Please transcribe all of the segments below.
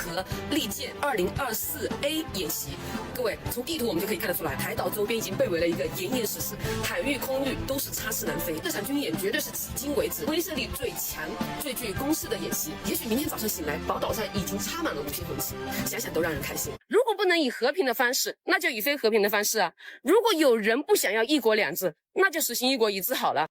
和利剑2024A 演习。各位，从地图我们就可以看得出来，台岛周边已经被围了一个严严实实，海域、空域都是插翅难飞。这场军演绝对是迄今为止威慑力最强、最具攻势的演习。也许明天早上醒来，宝岛上已经插满了无限红旗，想想都让人开心。如果不能以和平的方式，那就以非和平的方式啊！如果有人不想要一国两制，那就实行一国一制好了。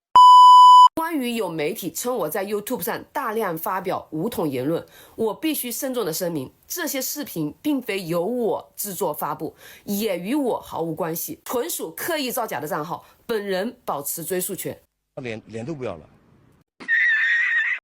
关于有媒体称我在 YouTube 上大量发表武统言论，我必须慎重的声明，这些视频并非由我制作发布，也与我毫无关系，纯属刻意造假的账号，本人保持追诉权。脸都不要了。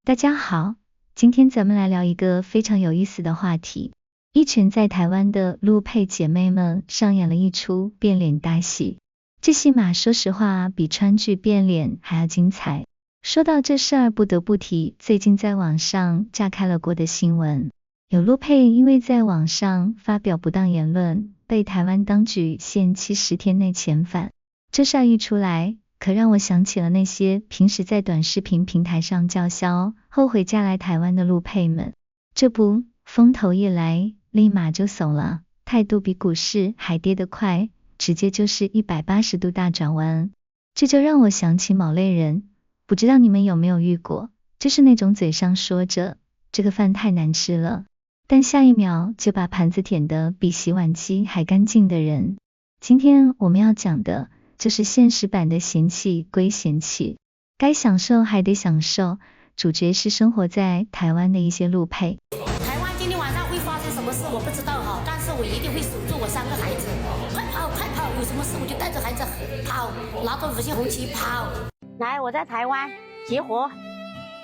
大家好，今天咱们来聊一个非常有意思的话题。一群在台湾的陆配姐妹们上演了一出变脸大戏，这戏码说实话比川剧变脸还要精彩。说到这事儿，不得不提最近在网上炸开了锅的新闻，有陆配因为在网上发表不当言论，被台湾当局限70天内遣返。这事儿一出来，可让我想起了那些平时在短视频平台上叫嚣后悔嫁来台湾的陆配们，这不风头一来立马就怂了，态度比股市还跌得快，直接就是180度大转弯。这就让我想起某类人，不知道你们有没有遇过，就是那种嘴上说着这个饭太难吃了，但下一秒就把盘子舔得比洗碗机还干净的人。今天我们要讲的就是现实版的嫌弃归嫌弃，该享受还得享受，主角是生活在台湾的一些陆配。台湾今天晚上会发生什么事我不知道哈，但是我一定会守住我3个孩子，快跑快跑，有什么事我就带着孩子跑，拿着无限红旗跑。来，我在台湾结活，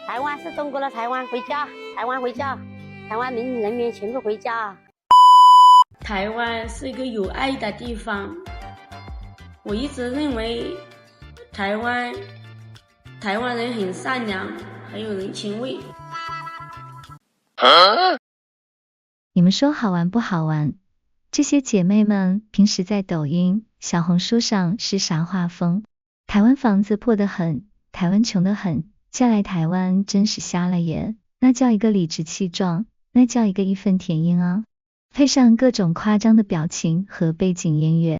台湾是中国的台湾，回家，台湾回家，台湾人民全部回家。台湾是一个有爱的地方，我一直认为台湾人很善良，很有人情味。你们说好玩不好玩？这些姐妹们平时在抖音、小红书上是啥画风？台湾房子破得很，台湾穷得很，嫁来台湾真是瞎了眼，那叫一个理直气壮，那叫一个义愤填膺啊！配上各种夸张的表情和背景音乐，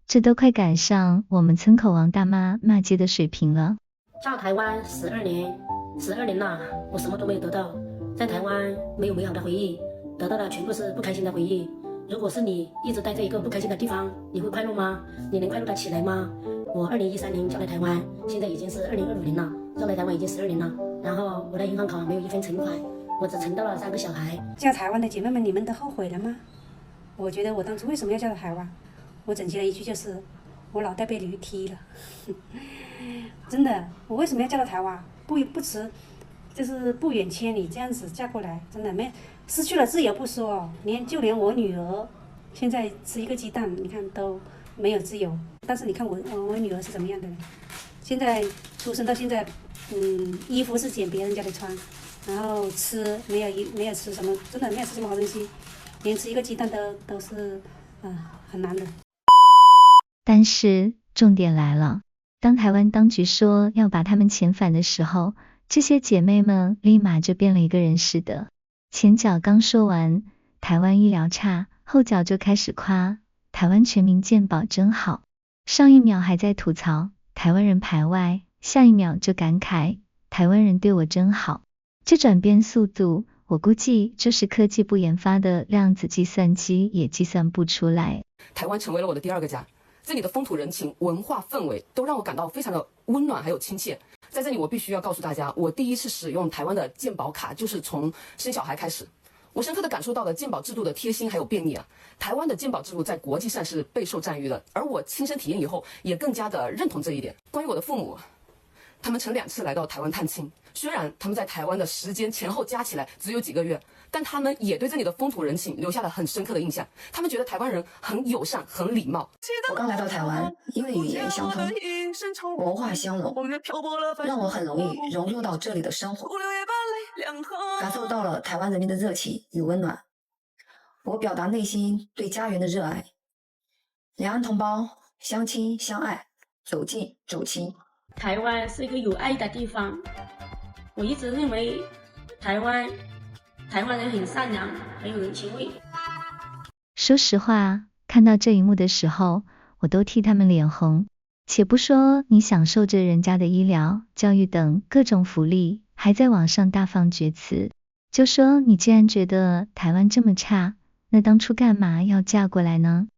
这都快赶上我们村口王大妈骂街的水平了。嫁台湾12年了，我什么都没有得到，在台湾没有美好的回忆，得到的全部是不开心的回忆。如果是你一直待在一个不开心的地方，你会快乐吗？你能快乐得起来吗？我2013年嫁来台湾，现在已经是2025年了，嫁来台湾已经12年了。然后我的银行卡没有1分存款，我只存到了3个小孩。嫁台湾的姐妹们，你们都后悔了吗？我觉得我当初为什么要嫁到台湾？我总结了一句，就是我脑袋被驴踢了。真的，我为什么要嫁到台湾？不辞，就是不远千里这样子嫁过来，真的没失去了自由不说，就连我女儿现在吃一个鸡蛋，你看都没有自由。但是你看我女儿是怎么样的呢？现在出生到现在，衣服是捡别人家的穿，然后吃没有吃什么，真的没有吃什么好东西，连吃一个鸡蛋都是很难的。但是重点来了，当台湾当局说要把他们遣返的时候，这些姐妹们立马就变了一个人似的。前脚刚说完台湾医疗差，后脚就开始夸台湾全民健保真好，上一秒还在吐槽台湾人排外，下一秒就感慨台湾人对我真好。这转变速度，我估计就是科技部研发的量子计算机也计算不出来。台湾成为了我的第2个家，这里的风土人情、文化氛围都让我感到非常的温暖还有亲切。在这里我必须要告诉大家，我第一次使用台湾的健保卡就是从生小孩开始，我深刻的感受到了健保制度的贴心还有便利啊。台湾的健保制度在国际上是备受赞誉的，而我亲身体验以后也更加的认同这一点。关于我的父母，他们曾2次来到台湾探亲，虽然他们在台湾的时间前后加起来只有几个月，但他们也对这里的风土人情留下了很深刻的印象。他们觉得台湾人很友善很礼貌。我刚来到台湾，因为语言相通，文化相融，让我很容易融入到这里的生活，感受到了台湾人民的热情与温暖。我表达内心对家园的热爱，两岸同胞相亲相爱，走近走亲。台湾是一个有爱的地方，我一直认为台湾台湾人很善良，很有人情味。说实话，看到这一幕的时候，我都替他们脸红。且不说你享受着人家的医疗、教育等各种福利，还在网上大放厥词，就说你既然觉得台湾这么差，那当初干嘛要嫁过来呢？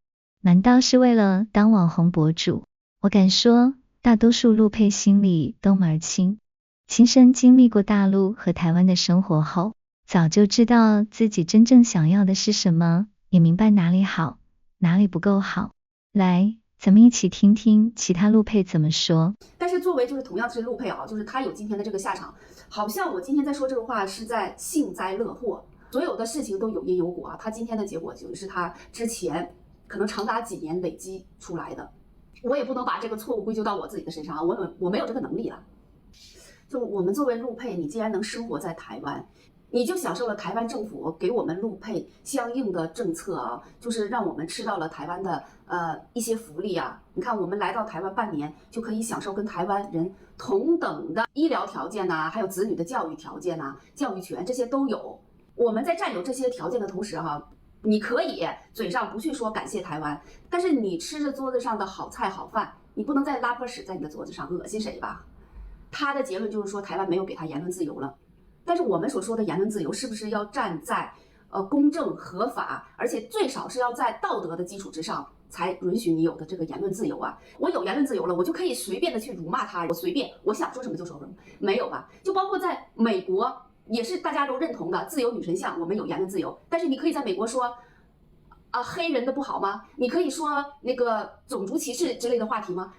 难道是为了当网红博主？我敢说，大多数陆配心里都门儿清，亲身经历过大陆和台湾的生活后，早就知道自己真正想要的是什么，也明白哪里好，哪里不够好。来，咱们一起听听其他陆配怎么说。但是作为就是同样是陆配啊，就是他有今天的这个下场，好像我今天在说这个话是在幸灾乐祸，所有的事情都有因有果啊。他今天的结果就是他之前可能长达几年累积出来的，我也不能把这个错误归咎到我自己的身上，我没有这个能力了。就我们作为陆配，你既然能生活在台湾，你就享受了台湾政府给我们陆配相应的政策啊，就是让我们吃到了台湾的一些福利啊。你看我们来到台湾半年，就可以享受跟台湾人同等的医疗条件呐，还有子女的教育条件呐，教育权这些都有。我们在占有这些条件的同时哈，你可以嘴上不去说感谢台湾，但是你吃着桌子上的好菜好饭，你不能再拉泼屎在你的桌子上，恶心谁吧？他的结论就是说台湾没有给他言论自由了。但是我们所说的言论自由，是不是要站在公正合法，而且最少是要在道德的基础之上，才允许你有的这个言论自由啊？我有言论自由了，我就可以随便的去辱骂他，我随便我想说什么就说什么，没有吧？就包括在美国也是大家都认同的自由女神像，我们有言论自由，但是你可以在美国说黑人的不好吗？你可以说那个种族歧视之类的话题吗？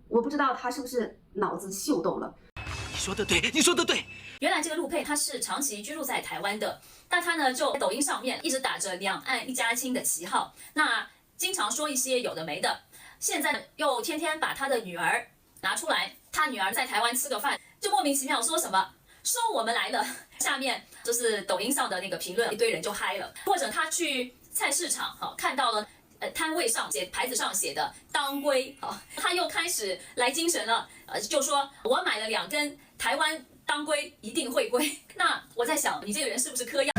我不知道他是不是脑子秀逗了。你说的对，你说的对。原来这个陆配他是长期居住在台湾的，但他呢就在抖音上面一直打着两岸一家亲的旗号，那经常说一些有的没的，现在又天天把他的女儿拿出来，他女儿在台湾吃个饭，就莫名其妙说什么说我们来了，下面就是抖音上的那个评论，一堆人就嗨了。或者他去菜市场看到了摊位上牌子上写的当归他又开始来精神了，就说我买了2根台湾当归一定会归。那我在想，你这个人是不是嗑药？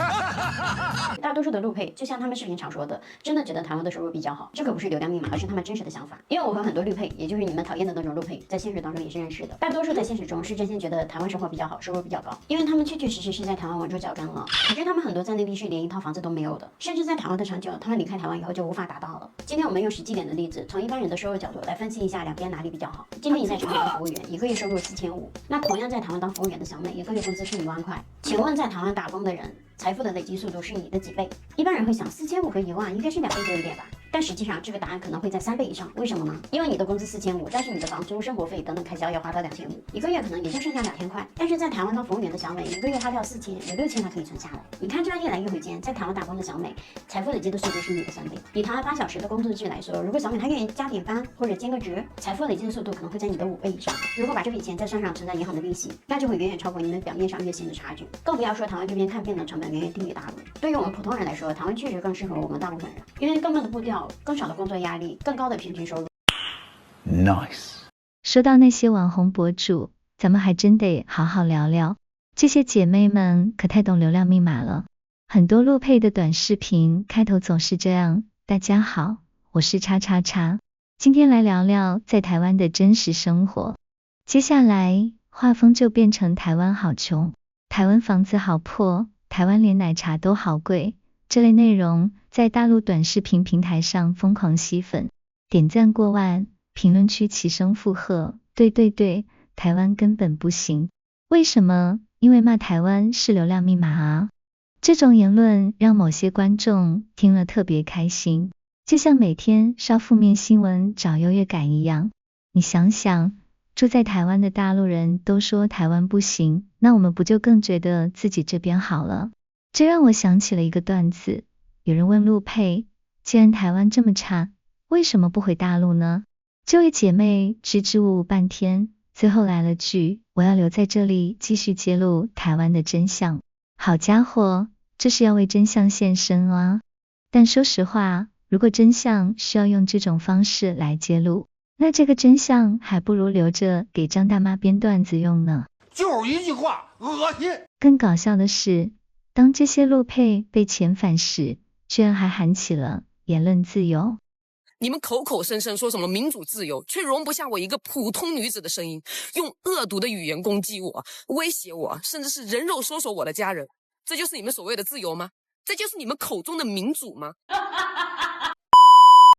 大多数的陆配，就像他们视频常说的，真的觉得台湾的收入比较好，这可不是流量密码，而是他们真实的想法。因为我和很多陆配，也就是你们讨厌的那种陆配，在现实当中也是认识的。大多数在现实中是真心觉得台湾生活比较好，收入比较高，因为他们确确实实是在台湾稳住脚跟了。可是他们很多在内地是连一套房子都没有的，甚至在台湾的长久，他们离开台湾以后就无法达到了。今天我们用实际点的例子，从一般人的收入角度来分析一下两边哪里比较好。今天你在长岛当服务员，一个月收入4500，那同样在台湾当服务员的小美，一个月工资是1万块。请问在台湾打工的人，财富的累积速度是你的几倍？一般人会想4500和1万应该是2倍多一点吧，但实际上这个答案可能会在3倍以上。为什么呢？因为你的工资4500，但是你的房租、生活费等等开销要花到2500，一个月可能也就剩下2000块。但是在台湾当服务员的小美，一个月花掉4000，有6000还可以存下来。你看这样一来一回间，在台湾打工的小美，财富累积的速度是你的3倍。以台湾8小时的工作制来说，如果小美她愿意加点班或者兼个职，财富累积的速度可能会在你的5倍以上。如果把这笔钱再算上存在银行的利息，那就会远远超过你们表面上月薪的差距。更不要说台湾这边看病的成本远远低于大陆。对于我们普通人来说，台湾确实更适合我们大部分人，因为更慢的步调、更少的工作压力、更高的平均收入。Nice。说到那些网红博主，咱们还真得好好聊聊。这些姐妹们可太懂流量密码了。很多陆配的短视频开头总是这样：大家好，我是叉叉叉，今天来聊聊在台湾的真实生活。接下来画风就变成台湾好穷，台湾房子好破，台湾连奶茶都好贵，这类内容在大陆短视频平台上疯狂吸粉，点赞过万，评论区齐声附和，对对对，台湾根本不行。为什么？因为骂台湾是流量密码啊。这种言论让某些观众听了特别开心，就像每天刷负面新闻找优越感一样。你想想，住在台湾的大陆人都说台湾不行，那我们不就更觉得自己这边好了？这让我想起了一个段子，有人问陆配，既然台湾这么差，为什么不回大陆呢？这位姐妹支支吾吾半天，最后来了句，我要留在这里继续揭露台湾的真相。好家伙，这是要为真相献身啊！但说实话，如果真相需要用这种方式来揭露，那这个真相还不如留着给张大妈编段子用呢。就是一句话，恶心。更搞笑的是，当这些陆配被遣返时，居然还喊起了言论自由。你们口口声声说什么民主自由，却容不下我一个普通女子的声音，用恶毒的语言攻击我，威胁我，甚至是人肉搜索我的家人。这就是你们所谓的自由吗？这就是你们口中的民主吗？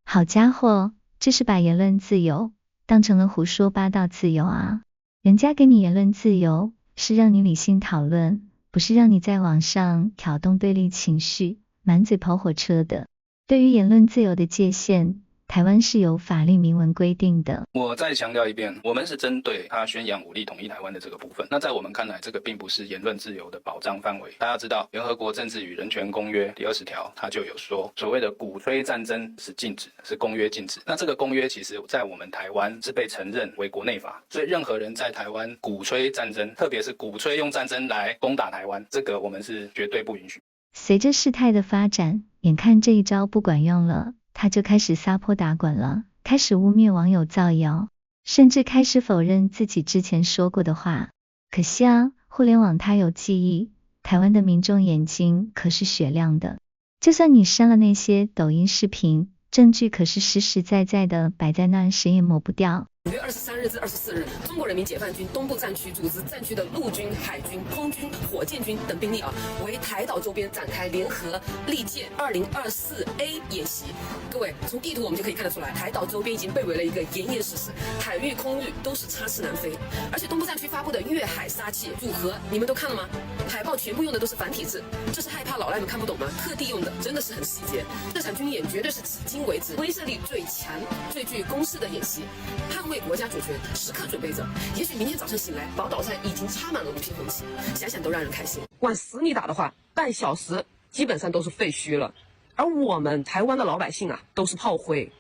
好家伙，这是把言论自由当成了胡说八道自由啊！人家给你言论自由，是让你理性讨论，不是让你在网上挑动对立情绪，满嘴跑火车的。对于言论自由的界限，台湾是有法律明文规定的。我再强调一遍，我们是针对他宣扬武力统一台湾的这个部分。那在我们看来，这个并不是言论自由的保障范围。大家知道，联合国政治与人权公约第20条，它就有说，所谓的鼓吹战争是禁止，是公约禁止。那这个公约其实在我们台湾是被承认为国内法，所以任何人在台湾鼓吹战争，特别是鼓吹用战争来攻打台湾，这个我们是绝对不允许。随着事态的发展，眼看这一招不管用了，他就开始撒泼打滚了，开始污蔑网友造谣，甚至开始否认自己之前说过的话。可惜啊，互联网它有记忆，台湾的民众眼睛可是雪亮的，就算你删了那些抖音视频，证据可是实实在在的摆在那，谁也抹不掉。5月23日至24日，中国人民解放军东部战区组织战区的陆军、海军、空军、火箭军等兵力为台岛周边展开联合利剑2024A 演习。各位，从地图我们就可以看得出来，台岛周边已经被围了一个严严实实，海域、空域都是插翅难飞。而且东部战区发布的粤海杀气组合，你们都看了吗？海报全部用的都是繁体字，这是害怕老赖们看不懂吗？特地用的，真的是很细节。这场军演绝对是迄今为止威慑力最强、最具攻势的演习。捍卫国家主权，时刻准备着。也许明天早上醒来，宝岛上已经插满了5星红旗，想想都让人开心。往死里打的话，半小时基本上都是废墟了。而我们台湾的老百姓啊，都是炮灰。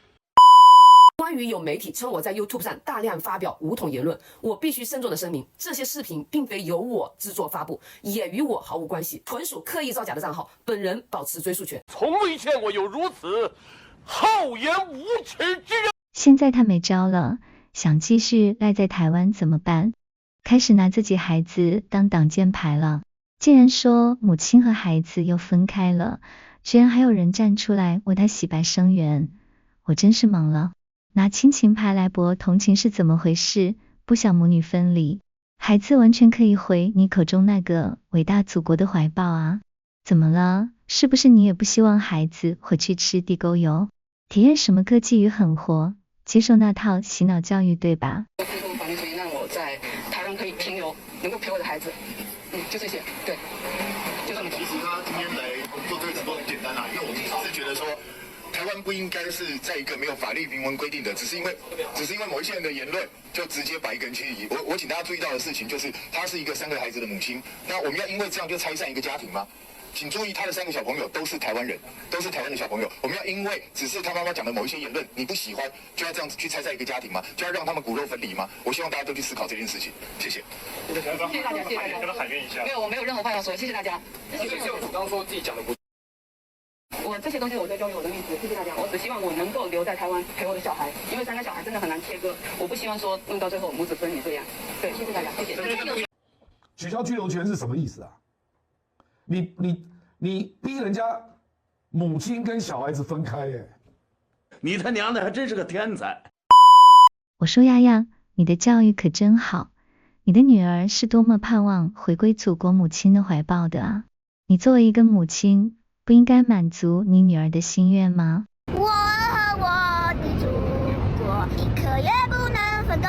关于有媒体称我在 YouTube 上大量发表武统言论，我必须慎重的声明，这些视频并非由我制作发布，也与我毫无关系，纯属刻意造假的账号，本人保持追溯权。从未见过有如此厚颜无耻之人。现在他没招了，想继续赖在台湾怎么办？开始拿自己孩子当挡箭牌了。竟然说母亲和孩子又分开了，居然还有人站出来为他洗白声援，我真是懵了。拿亲情牌来博同情是怎么回事？不想母女分离，孩子完全可以回你口中那个伟大祖国的怀抱啊！怎么了？是不是你也不希望孩子回去吃地沟油，体验什么科技与狠活？接受那套洗脑教育，对吧？非常反对，让我在台湾可以停留，能够陪我的孩子。就这些，对，就这么。其实他今天来做这个直播很简单啦，因为我是觉得说，台湾不应该是在一个没有法律明文规定的，只是因为某一些人的言论，就直接把一个人驱离。我请大家注意到的事情就是，她是一个3个孩子的母亲，那我们要因为这样就拆散一个家庭吗？请注意，他的3个小朋友都是台湾人，都是台湾的小朋友。我们要因为只是他妈妈讲的某一些言论你不喜欢，就要这样子去拆散一个家庭吗？就要让他们骨肉分离吗？我希望大家都去思考这件事情。谢谢。谢谢大家，谢谢大家。可不可以喊冤一下？没有，我没有任何话要说，谢谢大家。谢谢主张说自己讲的不。我这些东西我都交给我的律师，谢谢大家。我只希望我能够留在台湾陪我的小孩，因为3个小孩真的很难切割，我不希望说弄到最后母子分离这样。对，谢谢大家，谢谢。取消居留权是什么意思啊？你逼人家母亲跟小孩子分开耶？你他娘的还真是个天才！我说丫丫，你的教育可真好，你的女儿是多么盼望回归祖国母亲的怀抱的啊！你作为一个母亲，不应该满足你女儿的心愿吗？我和我的祖国一刻也不能分割。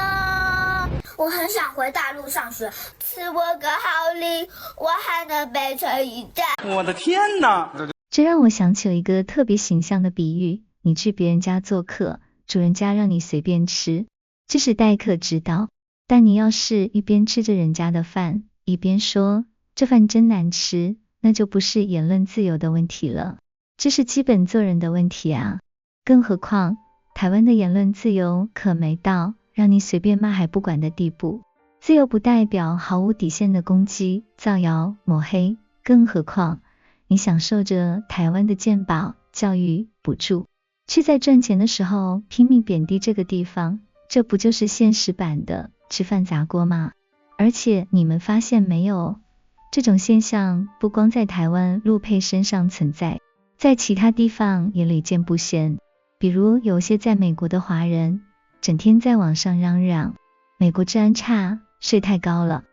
我很想回大陆上学，赐我个好礼，我还能被吹一战。我的天哪！这让我想起了一个特别形象的比喻，你去别人家做客，主人家让你随便吃，这是待客之道，但你要是一边吃着人家的饭，一边说这饭真难吃，那就不是言论自由的问题了，这是基本做人的问题啊！更何况台湾的言论自由可没到让你随便骂还不管的地步，自由不代表毫无底线的攻击、造谣、抹黑，更何况你享受着台湾的健保、教育、补助，却在赚钱的时候拼命贬低这个地方，这不就是现实版的吃饭砸锅吗？而且你们发现没有，这种现象不光在台湾陆配身上存在，在其他地方也屡见不鲜。比如有些在美国的华人，整天在网上嚷嚷，美国治安差，税太高了，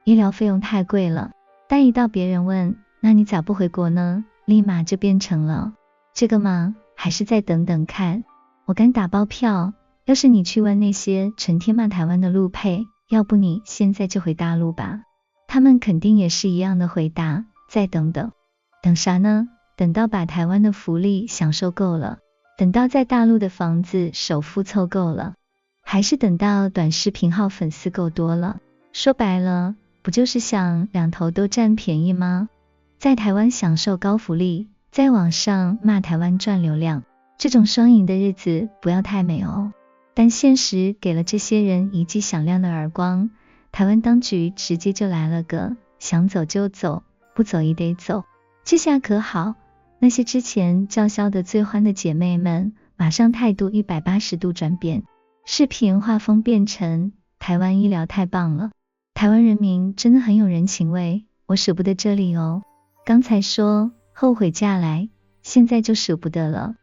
医疗费用太贵了，但一到别人问，那你咋不回国呢？立马就变成了，这个嘛，还是再等等看。我敢打包票，要是你去问那些成天骂台湾的陆配，要不你现在就回大陆吧。他们肯定也是一样的回答，再等等。等啥呢？等到把台湾的福利享受够了，等到在大陆的房子首付凑够了，还是等到短视频号粉丝够多了？说白了，不就是想两头都占便宜吗？在台湾享受高福利，在网上骂台湾赚流量，这种双赢的日子不要太美哦。但现实给了这些人一记响亮的耳光，台湾当局直接就来了个想走就走，不走也得走。这下可好，那些之前叫嚣的最欢的姐妹们，马上态度180度转变，视频画风变成台湾医疗太棒了，台湾人民真的很有人情味，我舍不得这里哦。刚才说后悔嫁来，现在就舍不得了，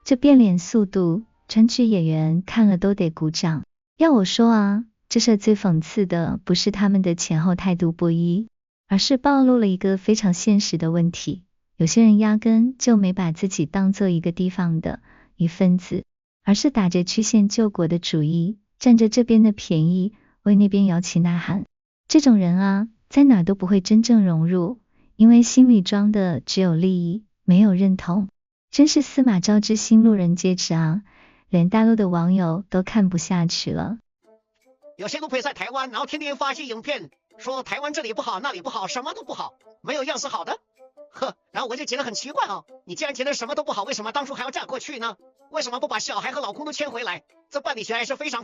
这变脸速度，川剧演员看了都得鼓掌。要我说啊，这事最讽刺的不是他们的前后态度不一，而是暴露了一个非常现实的问题。有些人压根就没把自己当做一个地方的一份子，而是打着曲线救国的主意，占着这边的便宜，为那边摇旗呐喊。这种人啊，在哪都不会真正融入，因为心里装的只有利益，没有认同。真是司马昭之心，路人皆知啊，连大陆的网友都看不下去了。有些陆配在台湾，然后天天发一些影片，说台湾这里不好那里不好，什么都不好，没有样是好的。然后我就觉得很奇怪啊，你既然觉得什么都不好，为什么当初还要嫁过去呢？为什么不把小孩和老公都牵回来？这办理起来是非常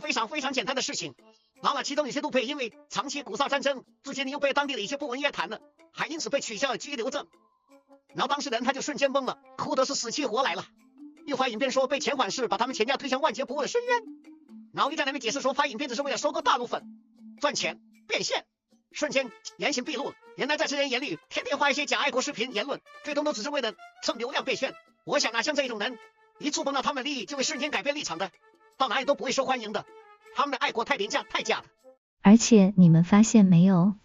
简单的事情。然后其中有些陆配因为长期鼓噪战争，至今又被当地的一些不文乐坛了，还因此被取消了居留证。然后当事人他就瞬间懵了，哭的是死去活来了，又发影片说被遣返式把他们全家推向万劫不复的深渊。然后又在那边解释说发影片只是为了收购大陆粉，赚钱变现，瞬间言行毕露。原来在这人眼里，天天发一些假爱国视频言论，最终都只是为了蹭流量变现。我想啊，像这种人一触碰到他们的利益，就会瞬间改变立场的，到哪里都不会受欢迎的。他们的爱国太廉价太假了。而且你们发现没有，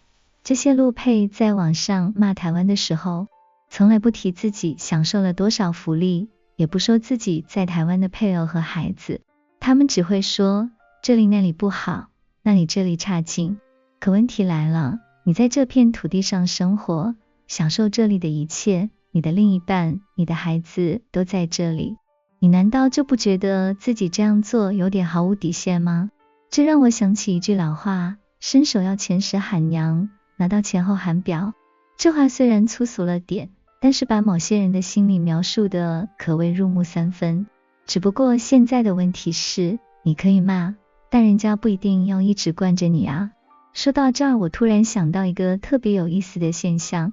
这些陆配在网上骂台湾的时候，从来不提自己享受了多少福利，也不说自己在台湾的配偶和孩子，他们只会说这里那里不好，那里这里差劲。可问题来了，你在这片土地上生活，享受这里的一切，你的另一半，你的孩子都在这里，你难道就不觉得自己这样做有点毫无底线吗？这让我想起一句老话，伸手要钱时喊娘，拿到钱后喊表。这话虽然粗俗了点，但是把某些人的心理描述的可谓入木三分。只不过现在的问题是，你可以骂，但人家不一定要一直惯着你啊。说到这儿，我突然想到一个特别有意思的现象，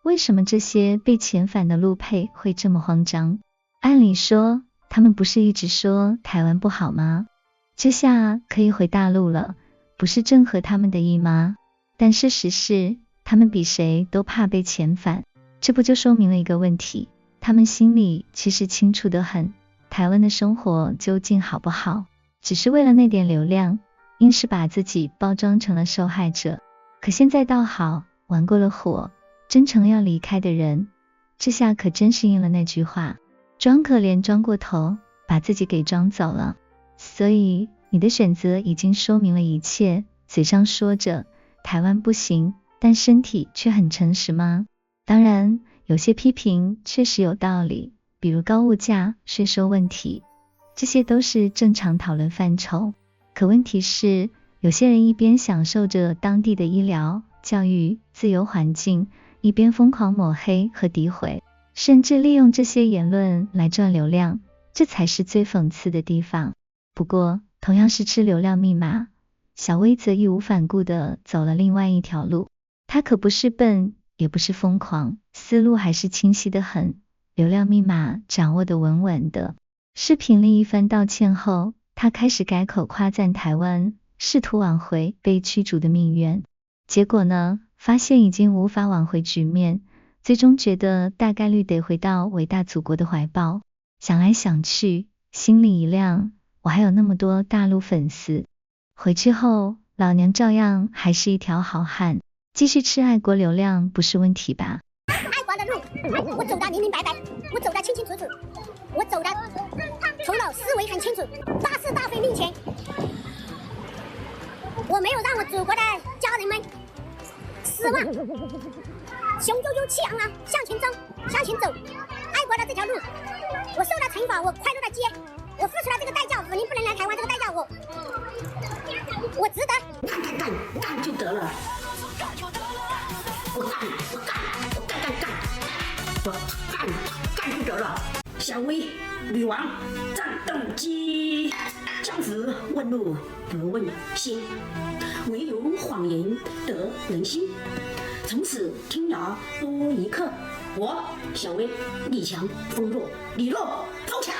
为什么这些被遣返的陆配会这么慌张？按理说，他们不是一直说台湾不好吗？这下可以回大陆了，不是正合他们的意吗？但事实是，他们比谁都怕被遣返，这不就说明了一个问题，他们心里其实清楚得很，台湾的生活究竟好不好，只是为了那点流量，硬是把自己包装成了受害者。可现在倒好，玩过了火，真成了要离开的人，这下可真是应了那句话，装可怜装过头，把自己给装走了。所以你的选择已经说明了一切，嘴上说着台湾不行，但身体却很诚实吗？当然，有些批评确实有道理，比如高物价、税收问题，这些都是正常讨论范畴。可问题是，有些人一边享受着当地的医疗、教育、自由环境，一边疯狂抹黑和诋毁，甚至利用这些言论来赚流量，这才是最讽刺的地方。不过，同样是吃流量密码，小薇则义无反顾地走了另外一条路。她可不是笨，也不是疯狂，思路还是清晰得很，流量密码掌握得稳稳的。视频里一番道歉后，她开始改口夸赞台湾，试图挽回被驱逐的命运。结果呢，发现已经无法挽回局面，最终觉得大概率得回到伟大祖国的怀抱。想来想去，心里一亮，我还有那么多大陆粉丝。回去后，老娘照样还是一条好汉，继续吃爱国流量不是问题吧？爱国的路，我走得明明白白，我走得清清楚楚，我走的头脑思维很清楚，大是大非面前，我没有让我祖国的家人们失望，雄赳赳气昂昂向前冲，向前走。爱国的这条路，我受了惩罚，我快乐的接，我付出了这个代价，子民不能来台湾这个代价，我值得。干就得了，我干就得了。小薇，女王，战斗机，江湖问路不问心，唯有谎言得人心。从此天涯多一刻，我小薇力强风弱，你弱风强。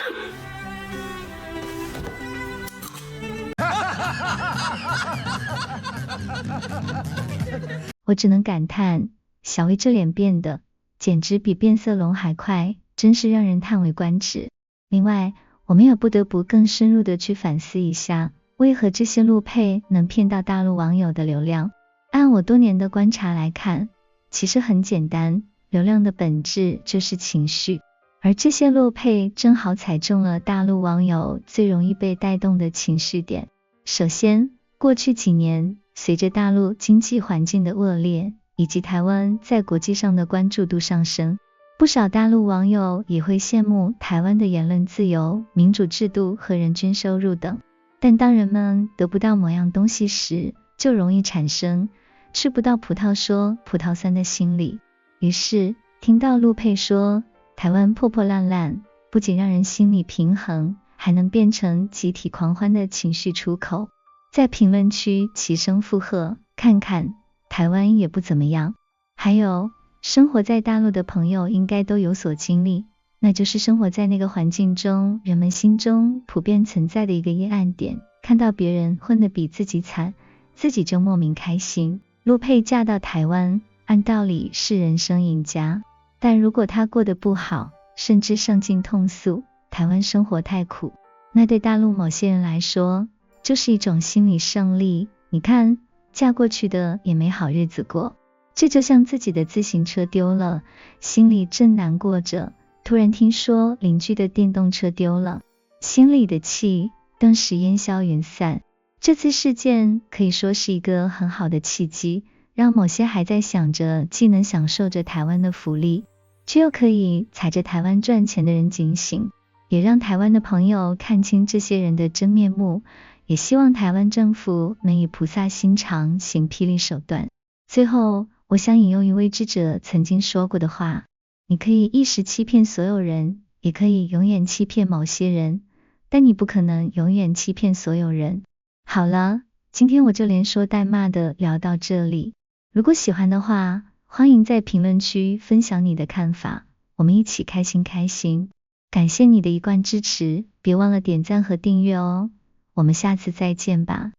我只能感叹，小薇这脸变的简直比变色龙还快，真是让人叹为观止。另外，我们也不得不更深入的去反思一下，为何这些路配能骗到大陆网友的流量。按我多年的观察来看，其实很简单，流量的本质就是情绪，而这些路配正好踩中了大陆网友最容易被带动的情绪点。首先，过去几年，随着大陆经济环境的恶劣，以及台湾在国际上的关注度上升，不少大陆网友也会羡慕台湾的言论自由、民主制度和人均收入等。但当人们得不到某样东西时，就容易产生吃不到葡萄说葡萄酸的心理。于是，听到陆配说台湾破破烂烂，不仅让人心理平衡，还能变成集体狂欢的情绪出口。在评论区齐声附和，看看台湾也不怎么样。还有，生活在大陆的朋友应该都有所经历，那就是生活在那个环境中，人们心中普遍存在的一个阴暗点，看到别人混得比自己惨，自己就莫名开心。陆配嫁到台湾，按道理是人生赢家，但如果她过得不好，甚至上镜痛诉台湾生活太苦，那对大陆某些人来说就是一种心理胜利。你看，嫁过去的也没好日子过，这就像自己的自行车丢了，心里正难过着，突然听说邻居的电动车丢了，心里的气顿时烟消云散。这次事件可以说是一个很好的契机，让某些还在想着既能享受着台湾的福利，却又可以踩着台湾赚钱的人警醒，也让台湾的朋友看清这些人的真面目，也希望台湾政府能以菩萨心肠行霹雳手段。最后，我想引用一位智者曾经说过的话，你可以一时欺骗所有人，也可以永远欺骗某些人，但你不可能永远欺骗所有人。好了，今天我就连说带骂的聊到这里。如果喜欢的话，欢迎在评论区分享你的看法，我们一起开心开心。感谢你的一贯支持，别忘了点赞和订阅哦。我们下次再见吧。